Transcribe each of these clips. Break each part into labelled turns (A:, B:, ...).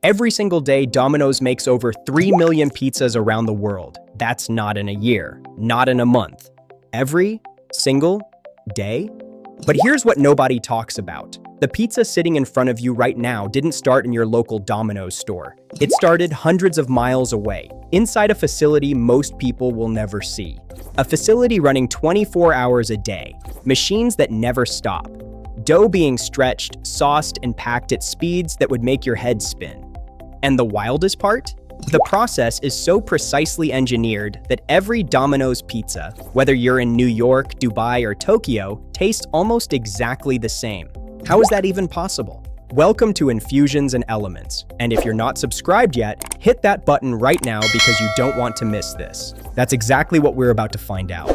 A: Every single day, Domino's makes over 3 million pizzas around the world. That's not in a year, not in a month. Every single day? But here's what nobody talks about. The pizza sitting in front of you right now didn't start in your local Domino's store. It started hundreds of miles away, inside a facility most people will never see. A facility running 24 hours a day, machines that never stop, dough being stretched, sauced, and packed at speeds that would make your head spin. And the wildest part? The process is so precisely engineered that every Domino's pizza, whether you're in New York, Dubai, or Tokyo, tastes almost exactly the same. How is that even possible? Welcome to Infusions and Elements, and if you're not subscribed yet, hit that button right now because you don't want to miss this. That's exactly what we're about to find out.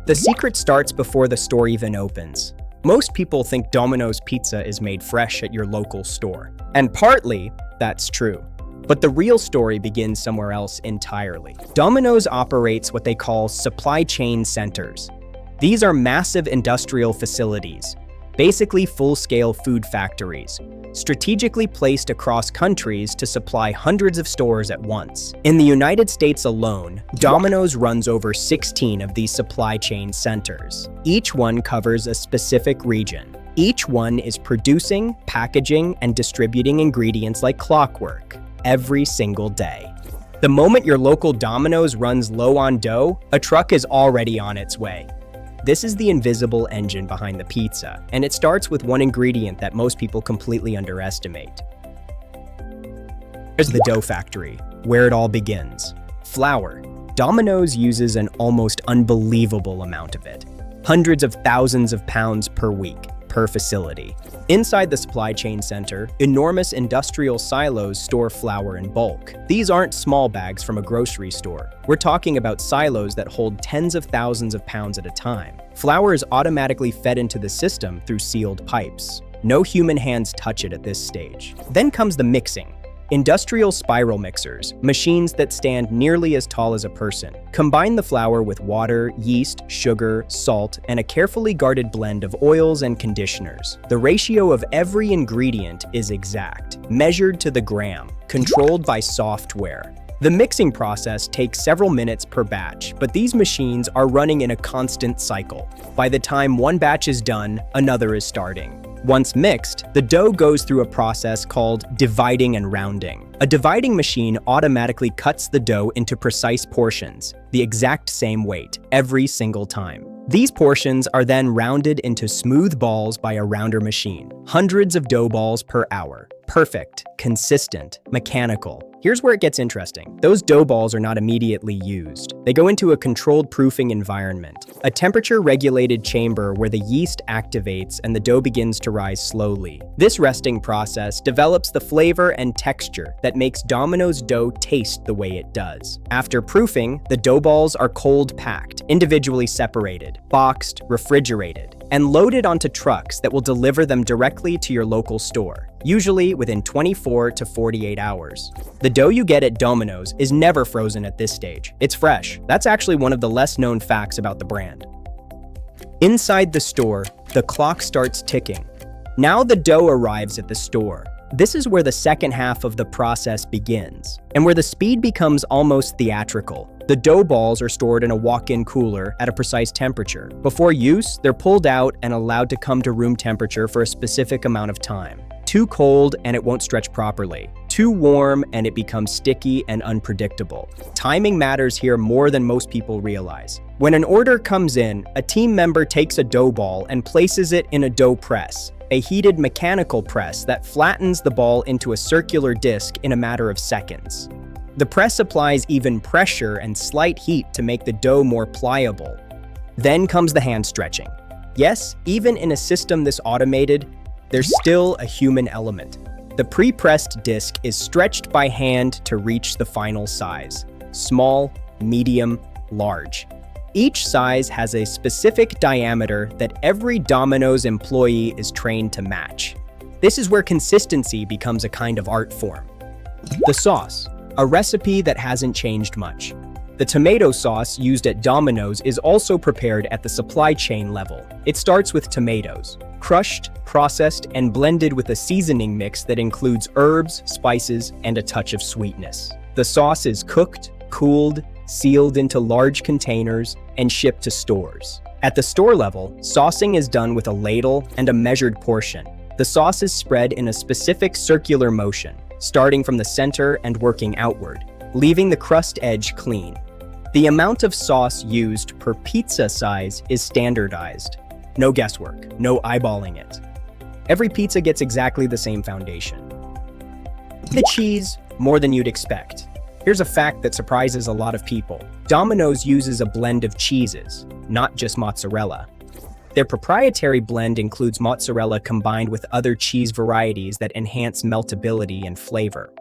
A: The secret starts before the store even opens. Most people think Domino's pizza is made fresh at your local store, and partly, that's true. But the real story begins somewhere else entirely. Domino's operates what they call supply chain centers. These are massive industrial facilities, basically full-scale food factories, strategically placed across countries to supply hundreds of stores at once. In the United States alone, Domino's runs over 16 of these supply chain centers. Each one covers a specific region. Each one is producing, packaging, and distributing ingredients like clockwork every single day. The moment your local Domino's runs low on dough, a truck is already on its way. This is the invisible engine behind the pizza, and it starts with one ingredient that most people completely underestimate. Here's the dough factory, where it all begins. Flour. Domino's uses an almost unbelievable amount of it. Hundreds of thousands of pounds per week, per facility. Inside the supply chain center, enormous industrial silos store flour in bulk. These aren't small bags from a grocery store. We're talking about silos that hold tens of thousands of pounds at a time. Flour is automatically fed into the system through sealed pipes. No human hands touch it at this stage. Then comes the mixing. Industrial spiral mixers, machines that stand nearly as tall as a person, combine the flour with water, yeast, sugar, salt, and a carefully guarded blend of oils and conditioners. The ratio of every ingredient is exact, measured to the gram, controlled by software. The mixing process takes several minutes per batch, but these machines are running in a constant cycle. By the time one batch is done, another is starting. Once mixed, the dough goes through a process called dividing and rounding. A dividing machine automatically cuts the dough into precise portions, the exact same weight, every single time. These portions are then rounded into smooth balls by a rounder machine. Hundreds of dough balls per hour. Perfect, consistent, mechanical. Here's where it gets interesting. Those dough balls are not immediately used. They go into a controlled proofing environment, a temperature-regulated chamber where the yeast activates and the dough begins to rise slowly. This resting process develops the flavor and texture that makes Domino's dough taste the way it does. After proofing, the dough balls are cold-packed, individually separated, boxed, refrigerated, and loaded onto trucks that will deliver them directly to your local store, usually within 24 to 48 hours. The dough you get at Domino's is never frozen at this stage. It's fresh. That's actually one of the less-known facts about the brand. Inside the store, the clock starts ticking. Now the dough arrives at the store. This is where the second half of the process begins, and where the speed becomes almost theatrical. The dough balls are stored in a walk-in cooler at a precise temperature. Before use, they're pulled out and allowed to come to room temperature for a specific amount of time. Too cold and it won't stretch properly. Too warm and it becomes sticky and unpredictable. Timing matters here more than most people realize. When an order comes in, a team member takes a dough ball and places it in a dough press, a heated mechanical press that flattens the ball into a circular disc in a matter of seconds. The press applies even pressure and slight heat to make the dough more pliable. Then comes the hand stretching. Yes, even in a system this automated, there's still a human element. The pre-pressed disc is stretched by hand to reach the final size: small, medium, large. Each size has a specific diameter that every Domino's employee is trained to match. This is where consistency becomes a kind of art form. The sauce, a recipe that hasn't changed much. The tomato sauce used at Domino's is also prepared at the supply chain level. It starts with tomatoes, crushed, processed, and blended with a seasoning mix that includes herbs, spices, and a touch of sweetness. The sauce is cooked, cooled, sealed into large containers, and shipped to stores. At the store level, saucing is done with a ladle and a measured portion. The sauce is spread in a specific circular motion, starting from the center and working outward, leaving the crust edge clean. The amount of sauce used per pizza size is standardized. No guesswork, no eyeballing it. Every pizza gets exactly the same foundation. The cheese, more than you'd expect. Here's a fact that surprises a lot of people. Domino's uses a blend of cheeses, not just mozzarella. Their proprietary blend includes mozzarella combined with other cheese varieties that enhance meltability and flavor.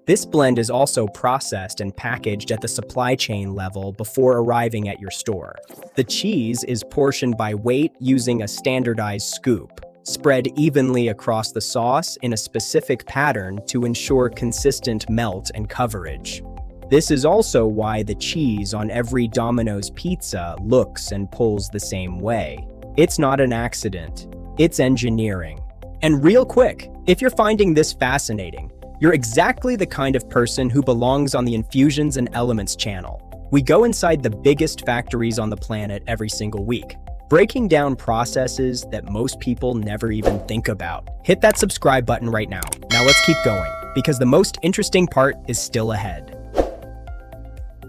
A: This blend is also processed and packaged at the supply chain level before arriving at your store. The cheese is portioned by weight using a standardized scoop, spread evenly across the sauce in a specific pattern to ensure consistent melt and coverage. This is also why the cheese on every Domino's pizza looks and pulls the same way. It's not an accident, it's engineering. And real quick, if you're finding this fascinating, you're exactly the kind of person who belongs on the Infusions and Elements channel. We go inside the biggest factories on the planet every single week, breaking down processes that most people never even think about. Hit that subscribe button right now. Now let's keep going, because the most interesting part is still ahead.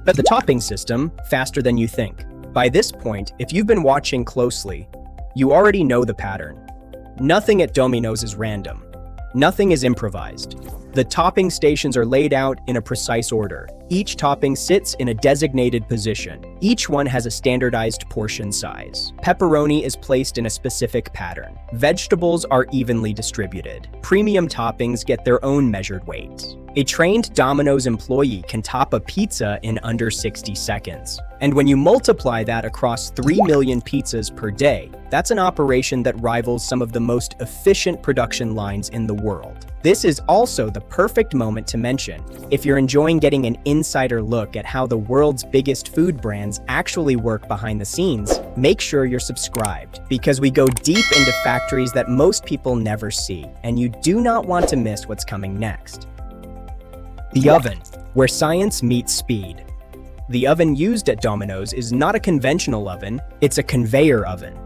A: But the topping system, faster than you think. By this point, if you've been watching closely, you already know the pattern. Nothing at Domino's is random. Nothing is improvised. The topping stations are laid out in a precise order. Each topping sits in a designated position. Each one has a standardized portion size. Pepperoni is placed in a specific pattern. Vegetables are evenly distributed. Premium toppings get their own measured weights. A trained Domino's employee can top a pizza in under 60 seconds. And when you multiply that across 3 million pizzas per day, that's an operation that rivals some of the most efficient production lines in the world. This is also the perfect moment to mention, if you're enjoying getting an insider look at how the world's biggest food brands actually work behind the scenes, make sure you're subscribed, because we go deep into factories that most people never see, and you do not want to miss what's coming next. The oven, where science meets speed. The oven used at Domino's is not a conventional oven, it's a conveyor oven,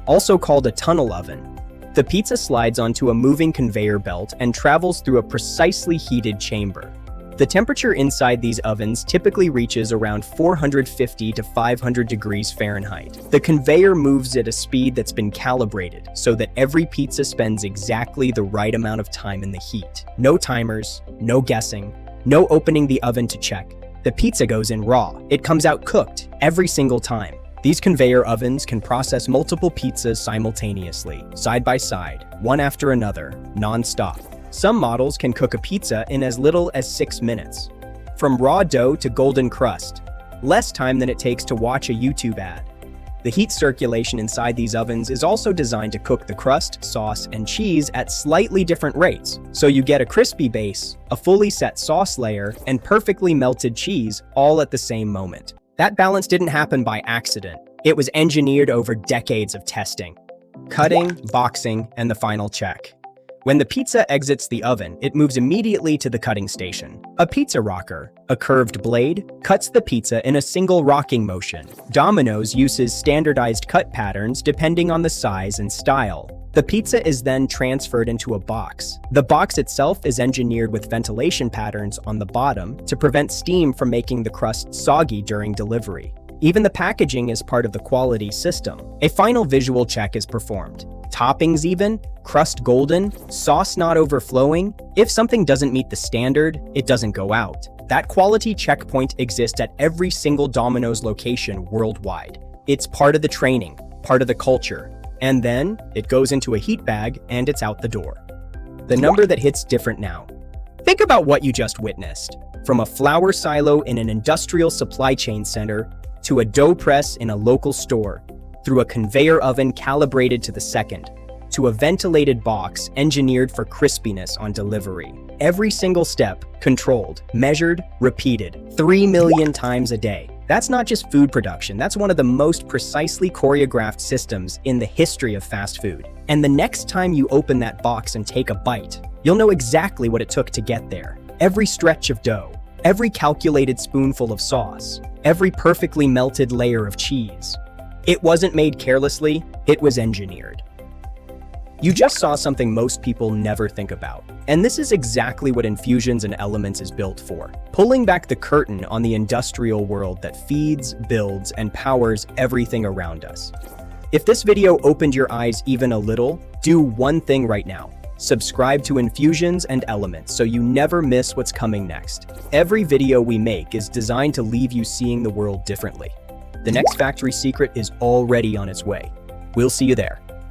A: also called a tunnel oven. The pizza slides onto a moving conveyor belt and travels through a precisely heated chamber. The temperature inside these ovens typically reaches around 450 to 500 degrees Fahrenheit. The conveyor moves at a speed that's been calibrated so that every pizza spends exactly the right amount of time in the heat. No timers, no guessing, no opening the oven to check. The pizza goes in raw. It comes out cooked every single time. These conveyor ovens can process multiple pizzas simultaneously, side by side, one after another, non-stop. Some models can cook a pizza in as little as 6 minutes. From raw dough to golden crust, less time than it takes to watch a YouTube ad. The heat circulation inside these ovens is also designed to cook the crust, sauce, and cheese at slightly different rates, so you get a crispy base, a fully set sauce layer, and perfectly melted cheese all at the same moment. That balance didn't happen by accident. It was engineered over decades of testing. Cutting, boxing, and the final check. When the pizza exits the oven, it moves immediately to the cutting station. A pizza rocker, a curved blade, cuts the pizza in a single rocking motion. Domino's uses standardized cut patterns depending on the size and style. The pizza is then transferred into a box. The box itself is engineered with ventilation patterns on the bottom to prevent steam from making the crust soggy during delivery. Even the packaging is part of the quality system. A final visual check is performed. Toppings even, crust golden, sauce not overflowing. If something doesn't meet the standard, it doesn't go out. That quality checkpoint exists at every single Domino's location worldwide. It's part of the training, part of the culture. And then, it goes into a heat bag and it's out the door. The number that hits different now. Think about what you just witnessed. From a flour silo in an industrial supply chain center, to a dough press in a local store, through a conveyor oven calibrated to the second, to a ventilated box engineered for crispiness on delivery. Every single step, controlled, measured, repeated, 3 million times a day. That's not just food production, that's one of the most precisely choreographed systems in the history of fast food. And the next time you open that box and take a bite, you'll know exactly what it took to get there. Every stretch of dough, every calculated spoonful of sauce, every perfectly melted layer of cheese. It wasn't made carelessly, it was engineered. You just saw something most people never think about. And this is exactly what Infusions and Elements is built for. Pulling back the curtain on the industrial world that feeds, builds, and powers everything around us. If this video opened your eyes even a little, do one thing right now. Subscribe to Infusions and Elements so you never miss what's coming next. Every video we make is designed to leave you seeing the world differently. The next factory secret is already on its way. We'll see you there.